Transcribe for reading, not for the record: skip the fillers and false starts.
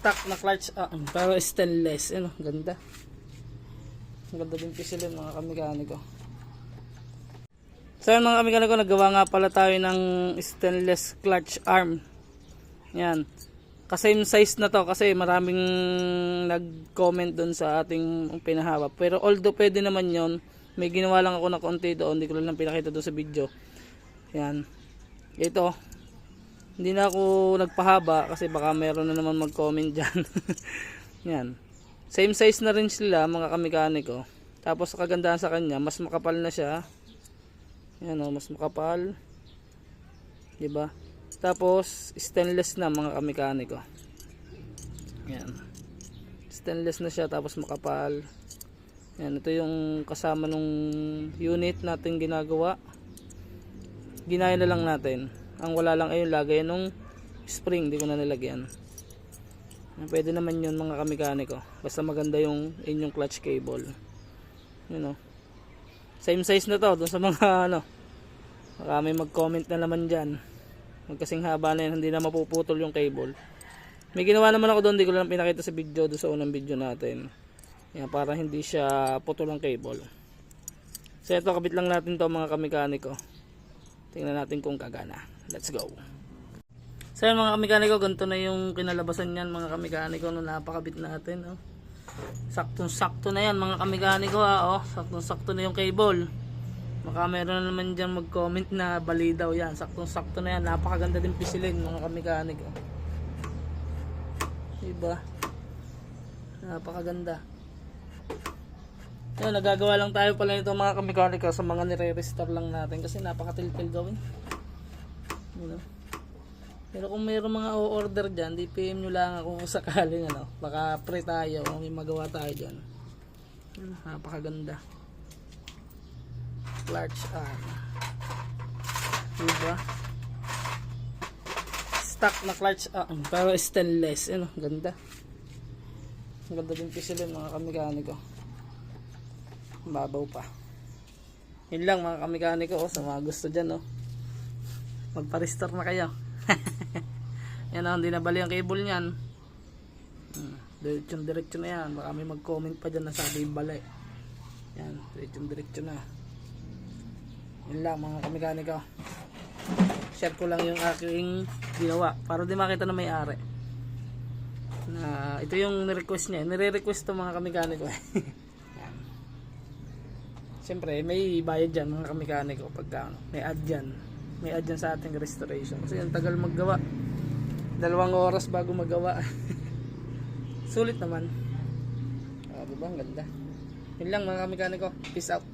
Stock na clutch pero stainless. Ano, ganda. Ganda din pisilin mga kamekaniko. So yun mga kamekaniko, nagawa nga pala tayo ng stainless clutch arm. Yan. Same size na to kasi maraming nag-comment doon sa ating pinahaba. Pero although pwede naman yon, may ginawa lang ako na konti doon. Hindi ko lang pinakita doon sa video. Yan. Ito. Hindi na ako nagpahaba kasi baka meron na naman mag-comment dyan. Yan. Same size na rin sila mga kamekaniko. Tapos kagandahan sa kanya, mas makapal na siya. Yan o, mas makapal. Diba? Tapos stainless na mga kamekaniko. Yan. Stainless na siya tapos makapal. Yan, ito yung kasama nung unit natin ginagawa. Ginaya na lang natin. Ang wala lang ay yung lagay nung spring, di ko na nilagyan. Pwede naman yun mga kamekaniko. Basta maganda yung inyong clutch cable. You know. Same size na to dun sa mga ano. Baka may mag-comment na naman dyan. Magkasing haba na yan, hindi na mapuputol yung cable. May ginawa naman ako doon, di ko lang pinakita sa video doon sa unang video natin. Yan, para hindi siya putol ang cable. So ito, kabit lang natin to mga kamekaniko. Tingnan natin kung kagana. Let's go. So yan mga kamekaniko, ganito na yung kinalabasan yan mga kamekaniko nung napakabit natin. Oh. Saktong-sakto na yan mga kamekaniko. Oh. Saktong-sakto na yung cable. Baka meron na naman dyan mag-comment na bali daw yan. Saktong-sakto na yan. Napakaganda din pisilin mga kamekaniko. Diba? Napakaganda. Yan, nagagawa lang tayo pala nito mga kamekaniko sa mga nire-restore lang natin kasi napakatilpil gawin. You know? Pero kung mayroong mga o-order dyan, di PM nyo lang ako kung sakaling ano, baka pre tayo kung may magawa tayo dyan. Napakaganda. Clutch arm. Diba? Stock na clutch arm pero stainless. Ano, ganda. Ganda din pisilin mga kamekaniko. Babaw pa. Yun lang mga kamekaniko sa mga gusto dyan magpa-restore na kayo. Yan hindi na bali ang cable nyan. Diretso na yan. Baka may mag-comment pa dyan na sabi bali. Yan, diretso na. Yun lang mga kamekaniko. Share ko lang yung aking ginawa para di makita na may-ari. Na ito yung ni-request niya. Nire-request to mga kamekaniko. Siyempre may bayad dyan mga kamekaniko pagka may ad dyan. May ad dyan sa ating restoration. Kasi yung tagal maggawa. 2 oras bago magawa. Sulit naman. Diba? Ang ganda. Yun lang mga kamekaniko. Peace out.